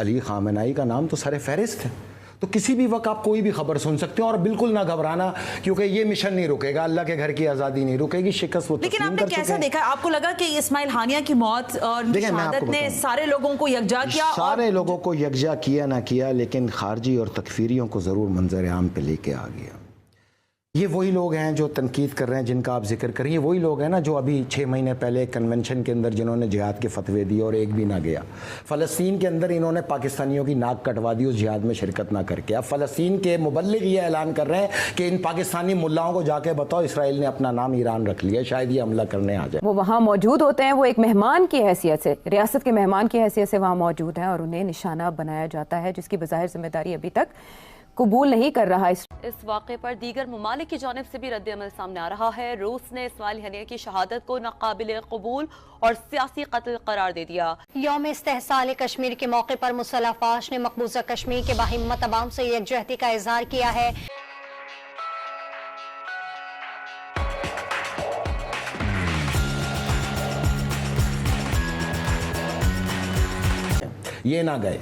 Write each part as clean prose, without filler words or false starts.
علی خامنائی کا نام تو سر فہرست ہے. تو کسی بھی وقت آپ کوئی بھی خبر سن سکتے ہیں, اور بالکل نہ گھبرانا, کیونکہ یہ مشن نہیں رکے گا, اللہ کے گھر کی آزادی نہیں رکے گی, شکست وہ تسلیم کر چکے ہیں. لیکن آپ نے کیسا دیکھا, آپ کو لگا کہ اسماعیل ہانیہ کی موت اور شہادت نے سارے لوگوں کو یکجا کیا؟ سارے لوگوں کو یکجا کیا نہ کیا, لیکن خارجی اور تکفیریوں کو ضرور منظر عام پہ لے کے آ گیا. یہ وہی لوگ ہیں جو تنقید کر رہے ہیں, جن کا آپ ذکر کریں, یہ وہی لوگ ہیں نا جو ابھی 6 مہینے پہلے کنونشن کے اندر جنہوں نے جہاد کے فتوے دیے اور ایک بھی نہ گیا. فلسطین کے اندر انہوں نے پاکستانیوں کی ناک کٹوا دی اس جہاد میں شرکت نہ کر کے. اب فلسطین کے مبلغ یہ اعلان کر رہے ہیں کہ ان پاکستانی ملاؤں کو جا کے بتاؤ اسرائیل نے اپنا نام ایران رکھ لیا, شاید یہ حملہ کرنے آ جائے. وہ وہاں موجود ہوتے ہیں, وہ ایک مہمان کی حیثیت سے, ریاست کے مہمان کی حیثیت سے وہاں موجود ہیں, اور انہیں نشانہ بنایا جاتا ہے, جس کی بظاہر ذمہ داری ابھی تک قبول نہیں کر رہا. اس واقعے پر دیگر ممالک کی جانب سے بھی رد عمل سامنے آ رہا ہے. روس نے اسماعیل ہنیہ کی شہادت کو ناقابل قبول اور سیاسی قتل قرار دے دیا. یوم استحصال کشمیر کے موقع پر مسلح افواج نے مقبوضہ کشمیر کے باہمت عوام سے یکجہتی کا اظہار کیا ہے. یہ نہ گئے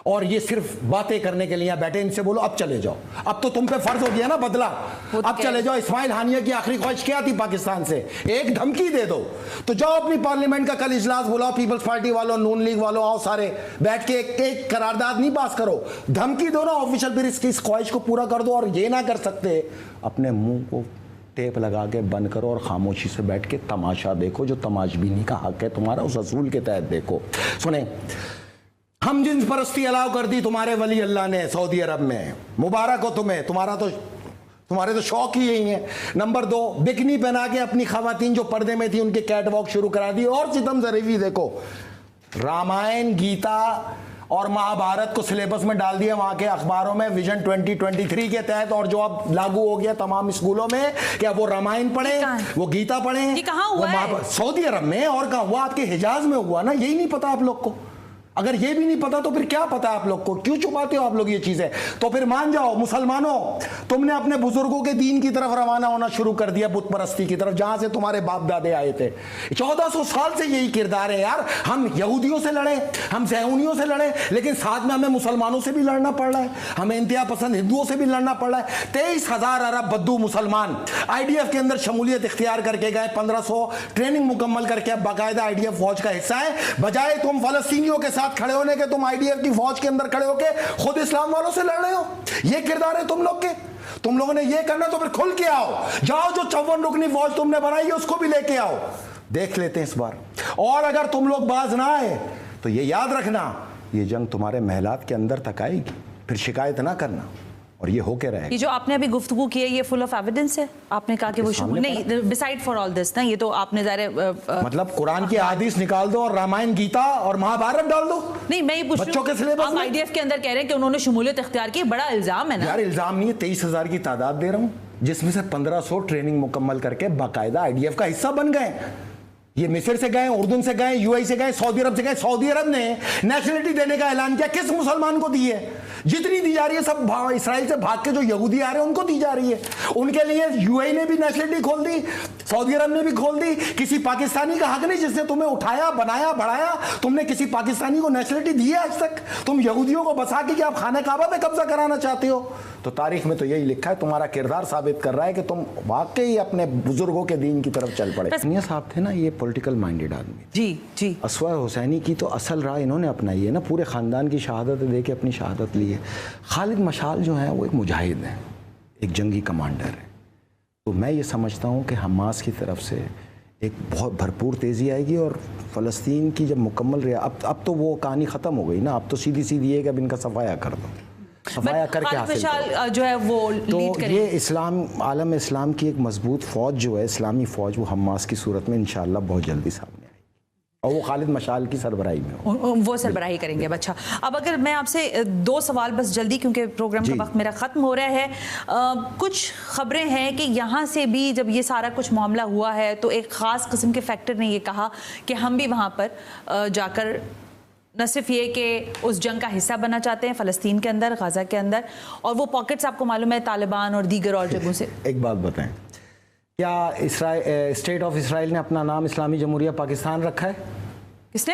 اور یہ صرف باتیں کرنے کے لیے بیٹھے. ان سے بولو اب چلے جاؤ, اب تو تم پہ فرض ہو گیا نا بدلہ, اب چلے جاؤ. اسماعیل ہانیہ کی آخری خواہش کیا تھی پاکستان سے؟ ایک دھمکی دے دو. تو جاؤ اپنی پارلیمنٹ کا کل اجلاس بلاؤ, پیپلز پارٹی والوں, نون لیگ والوں, آؤ سارے بیٹھ کے ایک قرارداد نہیں پاس کرو, دھمکی دو نا آفیشل, پھر اس کی اس خواہش کو پورا کر دو. اور یہ نہ کر سکتے, اپنے منہ کو ٹیپ لگا کے بند کرو اور خاموشی سے بیٹھ کے تماشا دیکھو, جو تماشبینی کا حق ہے تمہارا, اس اصول کے تحت دیکھو. سنیں, ہم جنس پرستی الاؤ کر دی تمہارے ولی اللہ نے سعودی عرب میں, مبارک ہو تمہیں, تمہارے تو شوق ہی یہی ہیں. نمبر 2, بکنی پہنا کے اپنی خواتین جو پردے میں تھی ان کے کیٹ واک شروع کرا دی. اور ستم ظریفی دیکھو, رامائن, گیتا اور مہابھارت کو سلیبس میں ڈال دیا وہاں کے اخباروں میں ویژن 2023 کے تحت, اور جو اب لاگو ہو گیا تمام اسکولوں میں کہ اب وہ رامائن پڑھیں, وہ گیتا پڑھیں. سعودی عرب میں. اور کہاں ہوا؟ آپ کے حجاز میں ہوا نا. یہی نہیں پتا آپ لوگ کو. اگر یہ بھی نہیں پتا تو پھر کیا پتا آپ لوگ کو؟ کیوں چھپاتے ہو آپ لوگ یہ چیزیں؟ تو پھر مان جاؤ مسلمانوں, تم نے اپنے بزرگوں کے دین کی طرف روانہ ہونا شروع کر دیا, بت پرستی کی طرف, جہاں سے تمہارے باپ دادے آئے تھے. 1400 سال سے یہی کردار ہے یار. ہم یہودیوں سے لڑیں, ہم صہیونیوں سے لڑیں, لیکن ساتھ میں ہمیں مسلمانوں سے بھی لڑنا پڑ رہا ہے, ہمیں انتہا پسند ہندوؤں سے بھی لڑنا پڑ رہا ہے. 23,000 عرب بدو مسلمان IDF کے اندر شمولیت اختیار کر کے گئے, 1500 ٹریننگ مکمل کر کے اب باقاعدہ IDF فوج کا حصہ ہے. بجائے تم فلسطینیوں کے ساتھ کھڑے ہونے کے, تم IDF کی فوج کے اندر کھڑے ہو کے خود اسلام والوں سے لڑ رہے ہو. یہ کردار ہے تم لوگ کے. تم لوگوں نے یہ کرنا تو پھر کھل کے آؤ, جاؤ جو 54 رکنی فوج تم نے بنائی ہے اس کو بھی لے کے آؤ, دیکھ لیتے ہیں اس بار. اور اگر تم لوگ باز نہ آئے تو یہ یاد رکھنا, یہ جنگ تمہارے محلات کے اندر تک آئے گی, پھر شکایت نہ کرنا, اور یہ ہو کے رہے گا. یہ جو آپ نے ابھی گفتگو کی ہے یہ فل آف ایویڈنس ہے. آپ نے کہا کہ وہ نہیں, ڈیسائیڈ فار آل دس نا, یہ تو آپ نے ظاہر مطلب قرآن کی احادیث نکال دو اور رامائن, گیتا اور مہابھارت ڈال دو. نہیں, میں یہ پوچھ بچوں کے سلیبس آپ IDF کے اندر کہہ رہے ہیں کہ انہوں نے شمولیت اختیار کی, بڑا الزام ہے نا یار. الزام نہیں ہے, 23,000 کی تعداد دے رہا ہوں, جس میں سے 1500 ٹریننگ مکمل کر کے باقاعدہ IDF کا حصہ بن گئے. یہ مصر سے گئے, اردن سے گئے, UAE سے گئے, سعودی عرب سے گئے. سعودی عرب نے نیشنلٹی دینے کا اعلان کیا, کس مسلمان کو دی ہے؟ جتنی دی جا رہی ہے سب اسرائیل سے بھاگ کے جو یہودی آ رہے ہیں ان کو دی جا رہی ہے. ان کے لیے UAE نے بھی نیشنلٹی کھول دی, سعودی عرب نے بھی کھول دی. کسی پاکستانی کا حق نہیں جس نے تمہیں اٹھایا, بنایا, بڑھایا. تم نے کسی پاکستانی کو نیشنلٹی دی ہے آج تک؟ تم یہودیوں کو بسا کے کہ آپ خانہ کعبہ پہ قبضہ کرانا چاہتے ہو. تو تاریخ میں تو یہی لکھا ہے, تمہارا کردار ثابت کر رہا ہے کہ تم واقعی اپنے بزرگوں کے دین کی طرف چل پڑے. حسنیہ صاحب تھے نا, یہ پولیٹیکل مائنڈڈ آدمی. جی اسوہ حسینی کی تو اصل راہ انہوں نے اپنائی ہے نا, پورے خاندان کی شہادت دے کے اپنی شہادت لی ہے. خالد مشال جو ہیں وہ ایک مجاہد ہیں, ایک جنگی کمانڈر ہے. تو میں یہ سمجھتا ہوں کہ حماس کی طرف سے ایک بہت بھرپور تیزی آئے گی, اور فلسطین کی جب مکمل رہا, اب تو وہ کہانی ختم ہو گئی نا, اب تو سیدھی یہ کہ اب ان کا صفایا کر دو, صفایا کر کے حاصل کرو. جو ہے وہ تو یہ اسلام, عالم اسلام کی ایک مضبوط فوج جو ہے, اسلامی فوج, وہ حماس کی صورت میں انشاءاللہ بہت جلدی سامنے آئے گی, اور وہ خالد مشال کی سربراہی میں وہ سربراہی کریں گے. اچھا, اب اگر میں آپ سے 2 سوال بس جلدی, کیونکہ پروگرام کا وقت میرا ختم ہو رہا ہے. کچھ خبریں ہیں کہ یہاں سے بھی جب یہ سارا کچھ معاملہ ہوا ہے تو ایک خاص قسم کے فیکٹر نے یہ کہا کہ ہم بھی وہاں پر جا کر نہ صرف یہ کہ اس جنگ کا حصہ بننا چاہتے ہیں فلسطین کے اندر, غزہ کے اندر, اور وہ پاکٹس آپ کو معلوم ہے طالبان اور دیگر اور جگہوں سے. ایک بات بتائیں, کیا اسٹیٹ آف اسرائیل نے اپنا نام اسلامی جمہوریہ پاکستان رکھا ہے؟ کس نے؟